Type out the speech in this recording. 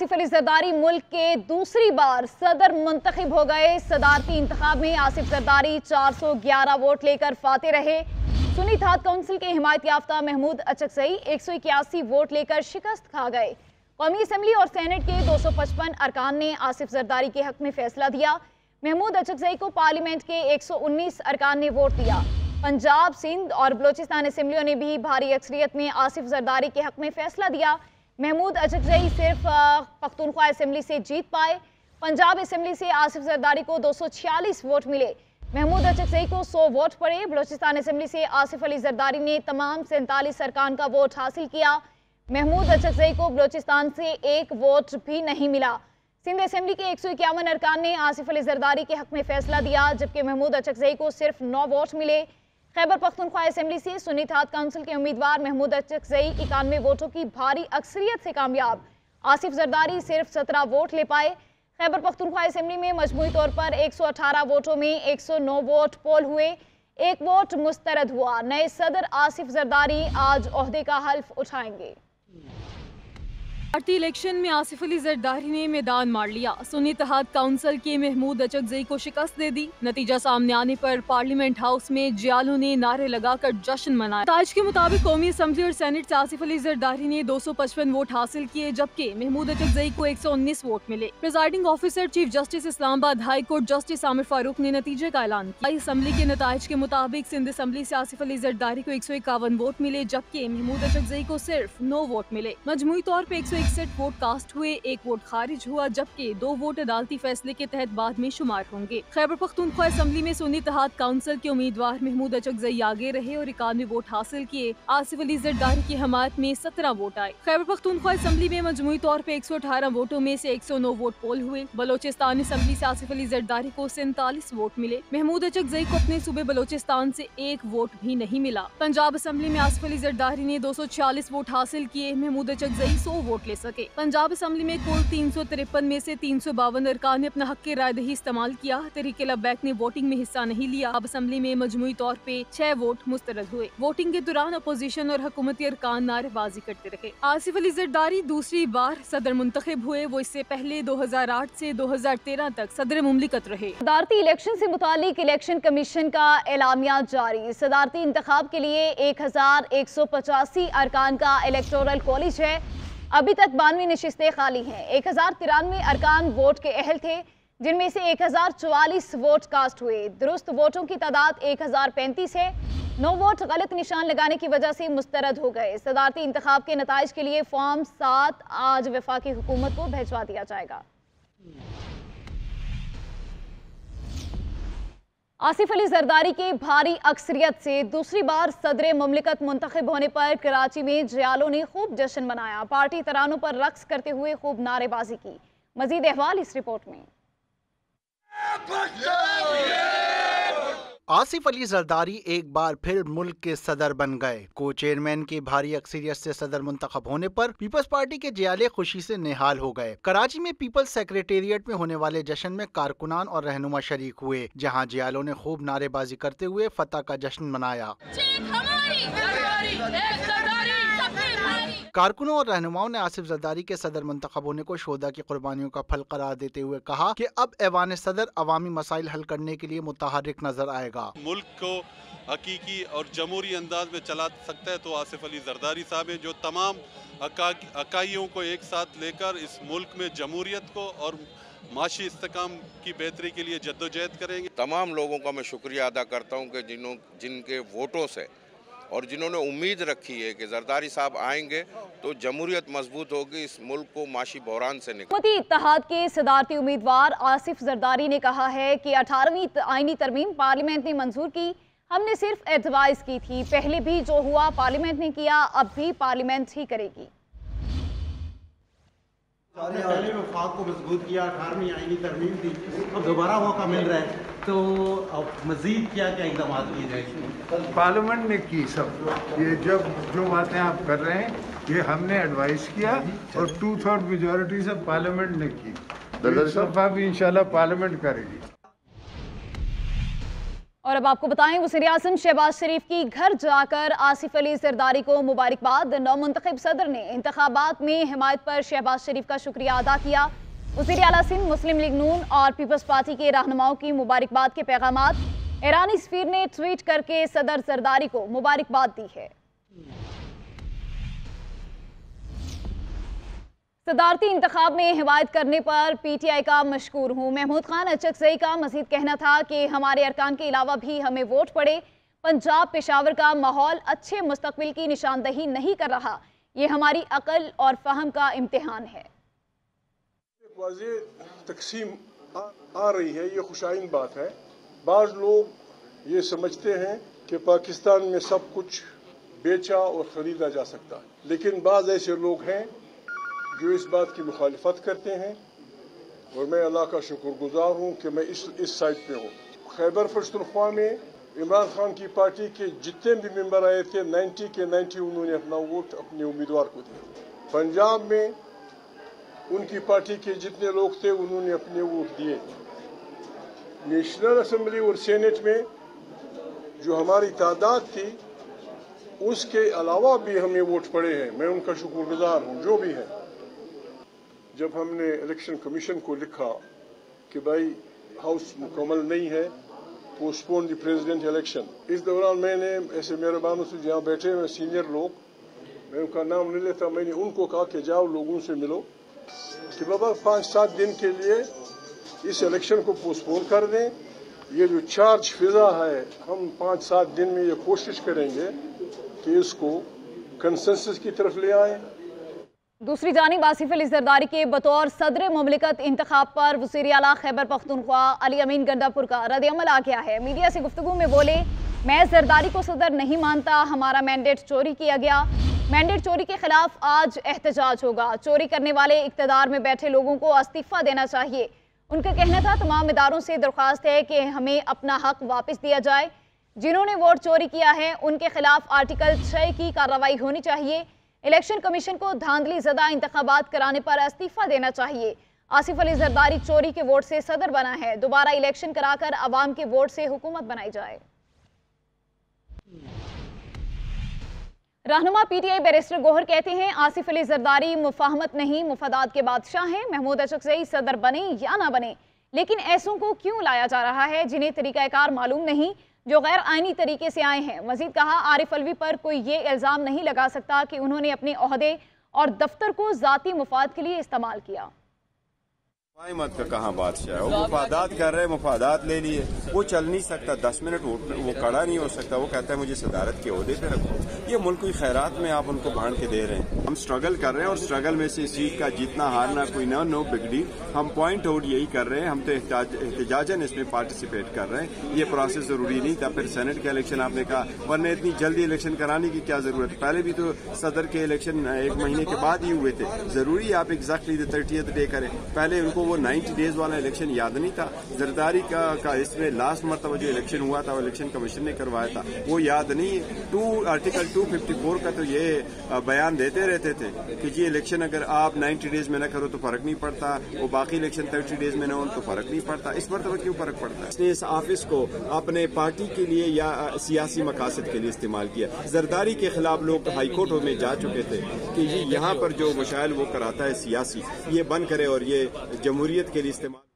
आसिफ अली जरदारी मुल्क के दूसरी बार सदर मुंतखब हो गए। सदारती इंतखाब में आसिफ जरदारी 411 वोट लेकर फाते रहे। सुन्नी इत्तेहाद काउंसिल के हिमायत याफ्ता महमूद अचकजई 181 वोट लेकर शिकस्त खा गए। कौमी असम्बली और सेनेट के 255 अरकान ने आसिफ जरदारी के हक में फैसला दिया। महमूद अचकजई को पार्लियामेंट के 119 अरकान ने वोट दिया। पंजाब, सिंध और बलोचिस्तान असम्बलियों ने भी भारी अक्सरियत में आसिफ जरदारी के हक में फैसला दिया। महमूद अचकजई सिर्फ पख्तूनख्वा असम्बली से जीत पाए। पंजाब असम्बली से आसिफ जरदारी को 246 वोट मिले। महमूद अचकजई को 100 वोट पड़े। बलोचिस्तान असम्बली से आसिफ अली जरदारी ने तमाम 47 अरकान का वोट हासिल किया। महमूद अचकजई को बलोचिस्तान से 1 वोट भी नहीं मिला। सिंध असम्बली के 151 अरकान ने आसिफ अली जरदारी के हक में फैसला दिया, जबकि महमूद अचकजई को सिर्फ 9 वोट मिले। खैबर पख्तूनख्वा असम्बली से सुन्नी इत्तेहाद काउंसिल के उम्मीदवार महमूद अचकजई 91 वोटों की भारी अक्सरियत से कामयाब। आसिफ जरदारी सिर्फ 17 वोट ले पाए। खैबर पख्तूनख्वा असम्बली में मजमूई तौर पर 118 वोटों में 109 वोट पोल हुए, 1 वोट मुस्तरद हुआ। नए सदर आसिफ जरदारी आज ओहदे का हल्फ उठाएंगे। पार्टी इलेक्शन में आसिफ अली जरदारी ने मैदान मार लिया। सुन्नी इत्तेहाद काउंसिल के महमूद अचकजई को शिकस्त दे दी। नतीजा सामने आने पर पार्लियामेंट हाउस में जियालों ने नारे लगाकर जश्न मनाया। ताज के मुताबिक कौमी असम्बली और सेनेट से आसिफ अली जरदारी ने 255 वोट हासिल किए, जबकि महमूद अचकजई को 119 वोट मिले। Presiding officer chief justice Islamabad high court justice Aamir Farooq ने नतीजे का ऐलान किया। असम्बली के नताइज के मुताबिक सिंध असम्बली से आसिफ अली जरदारी को 151 वोट मिले, जबकि महमूद अचकजई को सिर्फ 9 वोट मिले। मजमूई तौर पर 161 वोट कास्ट हुए, 1 वोट खारिज हुआ, जबकि 2 वोट अदालती फैसले के तहत बाद में शुमार होंगे। खैबर पख्तूनख्वा असम्बली में सुन्नी इत्तेहाद काउंसिल के उम्मीदवार महमूद अचकजई आगे रहे और 91 वोट हासिल किए। आसिफ अली जरदारी की हमायत में 17 वोट आए। खैबर पख्तूनख्वा असम्बली में मजमूई तौर पर 118 वोटों में से 109 वोट पोल हुए। बलोचिस्तान असम्बली से आसिफ अली जरदारी को 47 वोट मिले। महमूद अचकजई को अपने सूबे बलोचिस्तान से 1 वोट भी नहीं मिला। पंजाब असम्बली में आसिफ अली जरदारी ने 246 वोट हासिल किए। महमूद अचकजई 100 वोट ले सके। पंजाब असम्बली में कुल 353 में से 352 अरकान ने अपना हक की रायदही इस्तेमाल किया। तहरीक लब्बैक ने वोटिंग में हिस्सा नहीं लिया। अब असम्बली में मजमूई तौर पे 6 वोट मुस्तरद हुए। वोटिंग के दौरान अपोजिशन और हुकूमती अरकान नारेबाजी करते रहे। आसिफ अली जरदारी दूसरी बार सदर मुंतखब हुए। वो इससे पहले 2008 से 2013 तक सदर मुमलिकत रहे। सदारती इलेक्शन से मुतालिक इलेक्शन कमीशन का एलामिया जारी। सदारती इंतखाब के लिए 1185 अरकान का इलेक्टोरल कॉलेज है। अभी तक 92 नशिस्तें खाली हैं। 1093 अरकान वोट के अहल थे, जिनमें से 1044 वोट कास्ट हुए। दुरुस्त वोटों की तादाद 1035 है। 9 वोट गलत निशान लगाने की वजह से मुस्तरद हो गए। सदारती इंतखाब के नताइज के लिए फॉर्म 7 आज वफाकी हुकूमत को भिजवा दिया जाएगा। आसिफ अली जरदारी के भारी अक्सरियत से दूसरी बार सदर मुमलिकत मुंतखब होने पर कराची में जियालों ने खूब जश्न मनाया। पार्टी तरानों पर रक्स करते हुए खूब नारेबाजी की। मजीद अहवाल इस रिपोर्ट में। आसिफ अली जरदारी एक बार फिर मुल्क के सदर बन गए। को चेयरमैन की भारी अक्सरियत से सदर मुंतखब होने पर पीपल्स पार्टी के जियाले खुशी से निहाल हो गए। कराची में पीपल्स सेक्रेटेरिएट में होने वाले जश्न में कारकुनान और रहनुमा शरीक हुए, जहां जियालों ने खूब नारेबाजी करते हुए फतह का जश्न मनाया। कारकुनों और रहनुमाओं ने आसिफ जरदारी के सदर मुंतखब होने को शोहदा की कुर्बानियों का फल करार देते हुए कहा कि अब ऐवान सदर अवामी मसाइल हल करने के लिए मुतहर्रिक नजर आएगा। मुल्क को हकीकी और जमहूरी अंदाज में चला सकता है तो आसिफ अली जरदारी साहब है, जो तमाम अकाइयों को एक साथ लेकर इस मुल्क में जमहूरियत को और माशी इस्तेकाम की बेहतरी के लिए जद्दोजहद करेंगे। तमाम लोगों का मैं शुक्रिया अदा करता हूँ कि जिनके वोटों से और जिन्होंने उम्मीद रखी है कि जरदारी साहब आएंगे तो जमहूरियत मजबूत होगी, इस मुल्क को माशी बहरान से निकाल। हुकूमती इत्तेहाद के सदारती उम्मीदवार आसिफ जरदारी ने कहा है कि 18वीं आईनी तरमीम पार्लियामेंट ने मंजूर की। हमने सिर्फ एडवाइस की थी। पहले भी जो हुआ पार्लियामेंट ने किया, अब भी पार्लियामेंट ही करेगी। पहले वफाक को मजबूत किया, 18वीं आईनी तरमीम थी, अब दोबारा मौका मिल रहा है तो अब मजीद क्या क्या इकदाम किए जाएंगे? पार्लियामेंट ने की सब ये जो बातें आप कर रहे हैं, ये हमने एडवाइस किया और 2/3 मेजॉरिटी से पार्लियामेंट ने की। इस दफा भी इंशाल्लाह पार्लियामेंट करेगी। और अब आपको बताएं, वज़ीर-ए-आज़म शहबाज शरीफ की घर जाकर आसिफ अली जरदारी को मुबारकबाद। नौमुंतखब सदर ने इंतखाबात में हिमायत पर शहबाज शरीफ का शुक्रिया अदा किया। वज़ीर आला सिंध, मुस्लिम लीग नून और पीपल्स पार्टी के रहनुमाओं की मुबारकबाद के पैगामात। ईरानी सफीर ने ट्वीट करके सदर जरदारी को मुबारकबाद दी है। सदारती इंतखाब में हिमायत करने पर PTI का मशकूर हूँ। महमूद खान अचकज़ई का मज़ीद कहना था कि हमारे अरकान के अलावा भी हमें वोट पड़े। पंजाब पेशावर का माहौल अच्छे मुस्तकबिल की निशानदही नहीं कर रहा। ये हमारी अकल और फहम का इम्तिहान है। तकसीम आ रही है, ये खुशाइन बात है। बाज़ लोग ये समझते हैं कि पाकिस्तान में सब कुछ बेचा और ख़रीदा जा सकता है, लेकिन बाज़ ऐसे लोग हैं जो इस बात की मुखालिफत करते हैं, और मैं अल्लाह का शुक्रगुजार हूँ कि मैं इस साइड पे हूँ। खैबर पख्तूनख्वा में इमरान खान की पार्टी के जितने भी मेंबर आए थे 90 के 90 उन्होंने अपना वोट अपने उम्मीदवार को दिया। पंजाब में उनकी पार्टी के जितने लोग थे उन्होंने अपने वोट दिए। नेशनल असेंबली और सेनेट में जो हमारी तादाद थी उसके अलावा भी हमें वोट पड़े हैं, मैं उनका शुक्रगुजार हूँ जो भी है। जब हमने इलेक्शन कमीशन को लिखा कि भाई हाउस मुकम्मल नहीं है, पोस्टपोन द प्रेसिडेंट इलेक्शन, इस दौरान मैंने ऐसे मेहरबानों से जहाँ बैठे हुए सीनियर लोग, मैं उनका नाम नहीं लेता, मैंने उनको कहा कि जाओ लोगों से मिलो कि बाबा 5-7 दिन के लिए इस इलेक्शन को पोस्टपोन कर दें। ये जो चार्ज फिजा है, हम 5-7 दिन में ये कोशिश करेंगे कि इसको कंसेंसस की तरफ ले आएं। दूसरी जानिब आसिफ अली जरदारी के बतौर सदर मुमलिकत इंतखाब पर वज़ीर आला खैबर पख्तूनख्वा अली अमीन गंडापुर का रद्द-ए-अमल आ गया है। मीडिया से गुफ्तगू में बोले, मैं जरदारी को सदर नहीं मानता, हमारा मैंडेट चोरी किया गया। मैंडेट चोरी के खिलाफ आज एहतजाज होगा। चोरी करने वाले इक़्तिदार में बैठे लोगों को इस्तीफ़ा देना चाहिए। उनका कहना था, तमाम इदारों से दरख्वास्त है कि हमें अपना हक वापस दिया जाए। जिन्होंने वोट चोरी किया है उनके खिलाफ आर्टिकल 6 की कार्रवाई होनी चाहिए। इलेक्शन कमीशन को धांधली ज़दा इंतखाबात कराने पर इस्तीफ़ा देना चाहिए। आसिफ अली जरदारी चोरी के वोट से सदर बना है, दोबारा इलेक्शन कराकर अवाम के वोट से हुकूमत बनाई जाए। रहनुमा PTI बैरिस्टर गोहर कहते हैं, आसिफ अली जरदारी मुफाहमत नहीं मुफादात के बादशाह हैं। महमूद अचकज़ई सदर बने या ना बने, लेकिन ऐसों को क्यों लाया जा रहा है जिन्हें तरीक़ाकार मालूम नहीं, जो गैर आइनी तरीके से आए हैं। मजीद कहा, आरिफ अलवी पर कोई ये इल्ज़ाम नहीं लगा सकता कि उन्होंने अपने ओहदे और दफ्तर को ज़ाती मुफाद के लिए इस्तेमाल किया। मत का कहाँ बादशाह है, वो मुफादात कर रहे, मुफादात ले लिए, वो चल नहीं सकता 10 मिनट वो खड़ा नहीं हो सकता। वो कहता है मुझे सदारत के ओहदे पे रखो। ये मुल्क की खैरात में आप उनको बांट के दे रहे हैं। हम स्ट्रगल कर रहे हैं और स्ट्रगल में से सीट का जीतना हारना कोई नो बिग डील। हम पॉइंट आउट यही कर रहे हैं, हम तो एहतजाजन इसमें पार्टिसिपेट कर रहे हैं। ये प्रोसेस जरूरी नहीं था। फिर सेनेट का इलेक्शन आपने कहा, वरना इतनी जल्दी इलेक्शन कराने की क्या जरूरत। पहले भी तो सदर के इलेक्शन 1 महीने के बाद ही हुए थे। जरूरी आप एग्जैक्टली 30th डे करें। पहले उनको वो 90 डेज वाला इलेक्शन याद नहीं था। जरदारी का इसमें लास्ट मरतबा जो इलेक्शन हुआ था वो इलेक्शन कमीशन ने करवाया था, वो याद नहीं। आर्टिकल 254 का तो ये बयान देते रहते थे कि जी इलेक्शन अगर आप 90 डेज में न करो तो फर्क नहीं पड़ता, वो बाकी इलेक्शन 30 डेज में न हो तो फर्क नहीं पड़ता। इस मरतबा क्यों फर्क पड़ता है? इसने इस ऑफिस को अपने पार्टी के लिए या सियासी मकासद के लिए इस्तेमाल किया। जरदारी के खिलाफ लोग हाईकोर्ट में जा चुके थे कि ये यहाँ पर जो मशाइल वो कराता है सियासी, ये बंद करे और ये जमहूरियत के लिए इस्तेमाल